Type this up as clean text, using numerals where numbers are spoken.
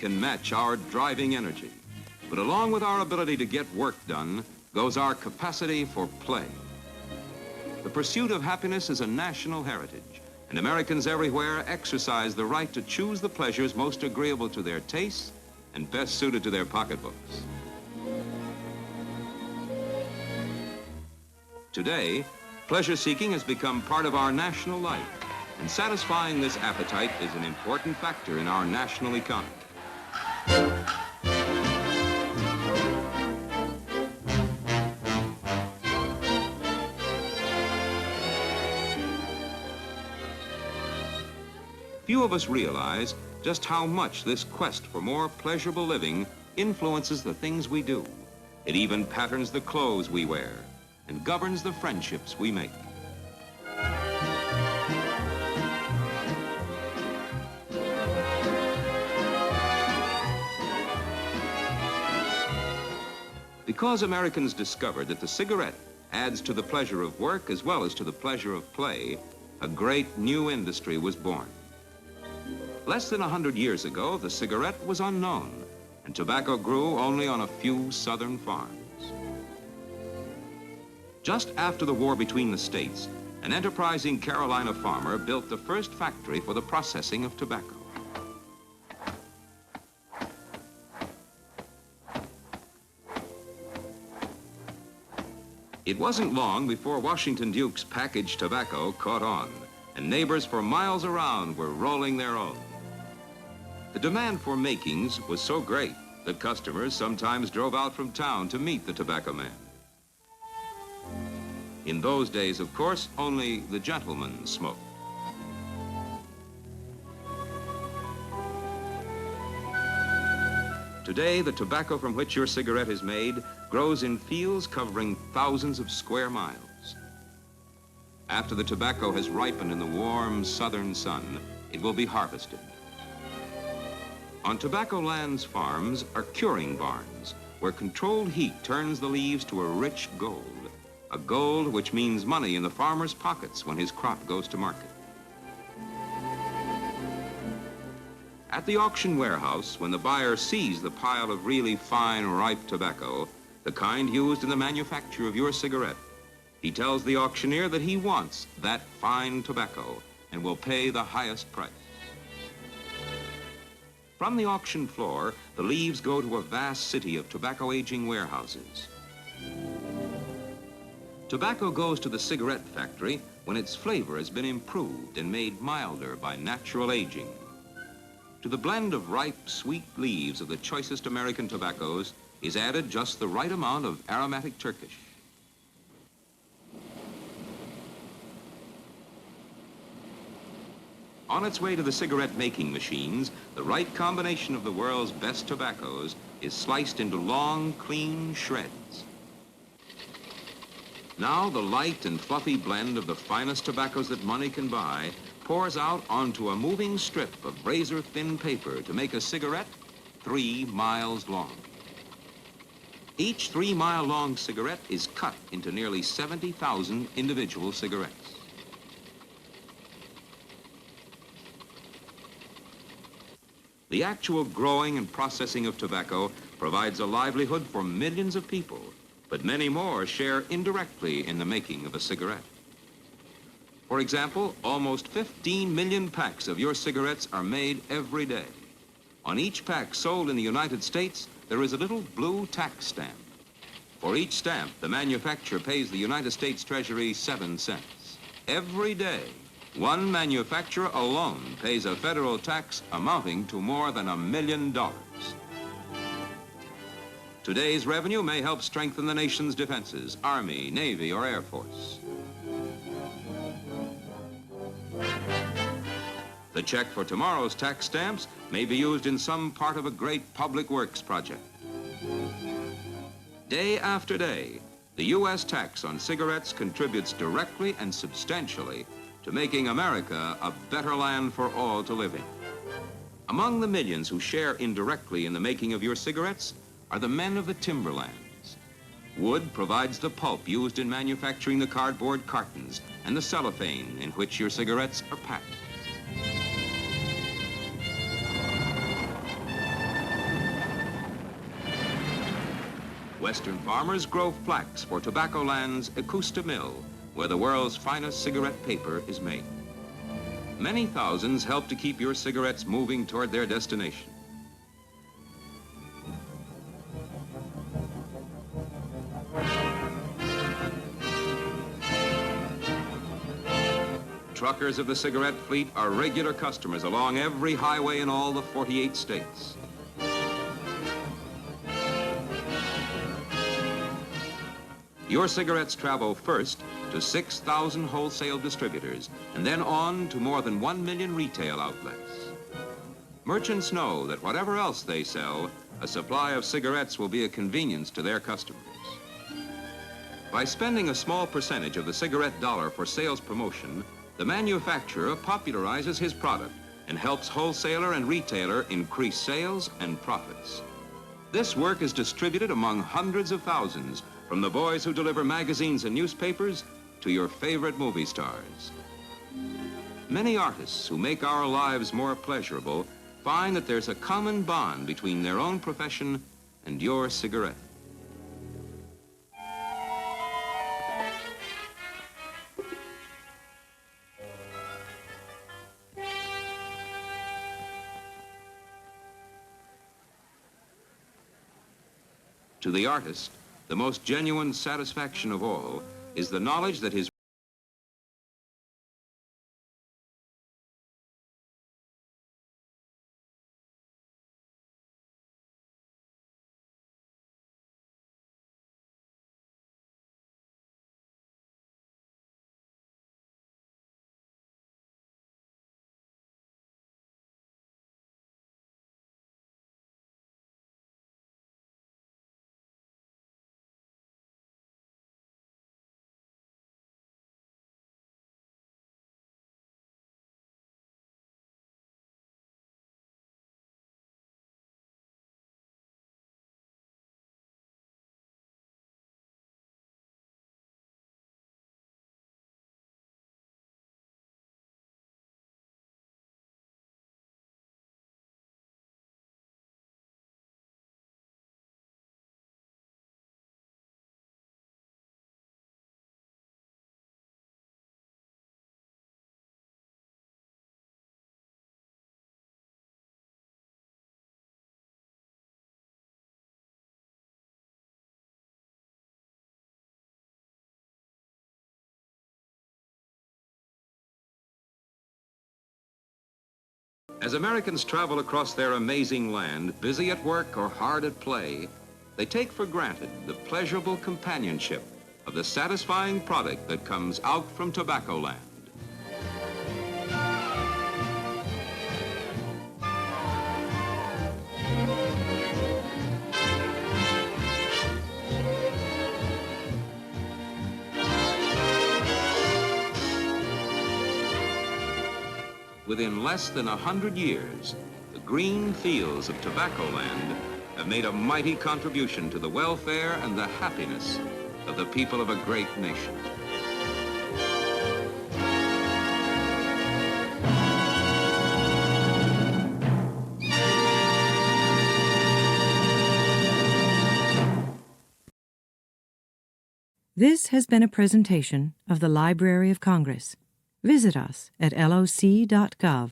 can match our driving energy. But along with our ability to get work done goes our capacity for play. The pursuit of happiness is a national heritage, and Americans everywhere exercise the right to choose the pleasures most agreeable to their tastes and best suited to their pocketbooks. Today, pleasure seeking has become part of our national life, and satisfying this appetite is an important factor in our national economy. Few of us realize just how much this quest for more pleasurable living influences the things we do. It even patterns the clothes we wear and governs the friendships we make. Because Americans discovered that the cigarette adds to the pleasure of work as well as to the pleasure of play, a great new industry was born. Less than 100 years ago, the cigarette was unknown, and tobacco grew only on a few southern farms. Just after the war between the states, an enterprising Carolina farmer built the first factory for the processing of tobacco. It wasn't long before Washington Duke's packaged tobacco caught on, and neighbors for miles around were rolling their own. The demand for makings was so great that customers sometimes drove out from town to meet the tobacco man. In those days, of course, only the gentleman smoked. Today, the tobacco from which your cigarette is made grows in fields covering thousands of square miles. After the tobacco has ripened in the warm southern sun, it will be harvested. On Tobaccoland's farms are curing barns, where controlled heat turns the leaves to a rich gold, a gold which means money in the farmer's pockets when his crop goes to market. At the auction warehouse, when the buyer sees the pile of really fine, ripe tobacco, the kind used in the manufacture of your cigarette, he tells the auctioneer that he wants that fine tobacco and will pay the highest price. From the auction floor, the leaves go to a vast city of tobacco aging warehouses. Tobacco goes to the cigarette factory when its flavor has been improved and made milder by natural aging. To the blend of ripe, sweet leaves of the choicest American tobaccos is added just the right amount of aromatic Turkish. On its way to the cigarette making machines, the right combination of the world's best tobaccos is sliced into long, clean shreds. Now the light and fluffy blend of the finest tobaccos that money can buy pours out onto a moving strip of razor-thin paper to make a cigarette 3 miles long. Each 3-mile-long cigarette is cut into nearly 70,000 individual cigarettes. The actual growing and processing of tobacco provides a livelihood for millions of people, but many more share indirectly in the making of a cigarette. For example, almost 15 million packs of your cigarettes are made every day. On each pack sold in the United States, there is a little blue tax stamp. For each stamp, the manufacturer pays the United States Treasury 7 cents. Every day, one manufacturer alone pays a federal tax amounting to more than $1 million. Today's revenue may help strengthen the nation's defenses, Army, Navy, or Air Force. The check for tomorrow's tax stamps may be used in some part of a great public works project. Day after day, the U.S. tax on cigarettes contributes directly and substantially to making America a better land for all to live in. Among the millions who share indirectly in the making of your cigarettes are the men of the timberlands. Wood provides the pulp used in manufacturing the cardboard cartons and the cellophane in which your cigarettes are packed. Western farmers grow flax for Tobaccoland's Augusta mill, where the world's finest cigarette paper is made. Many thousands help to keep your cigarettes moving toward their destination. Truckers of the cigarette fleet are regular customers along every highway in all the 48 states. Your cigarettes travel first to 6,000 wholesale distributors and then on to more than 1 million retail outlets. Merchants know that whatever else they sell, a supply of cigarettes will be a convenience to their customers. By spending a small percentage of the cigarette dollar for sales promotion, the manufacturer popularizes his product and helps wholesaler and retailer increase sales and profits. This work is distributed among hundreds of thousands, from the boys who deliver magazines and newspapers to your favorite movie stars. Many artists who make our lives more pleasurable find that there's a common bond between their own profession and your cigarette. To the artist, the most genuine satisfaction of all is the knowledge that his As Americans travel across their amazing land, busy at work or hard at play, they take for granted the pleasurable companionship of the satisfying product that comes out from Tobaccoland. Within less than 100 years, the green fields of Tobaccoland have made a mighty contribution to the welfare and the happiness of the people of a great nation. This has been a presentation of the Library of Congress. Visit us at loc.gov.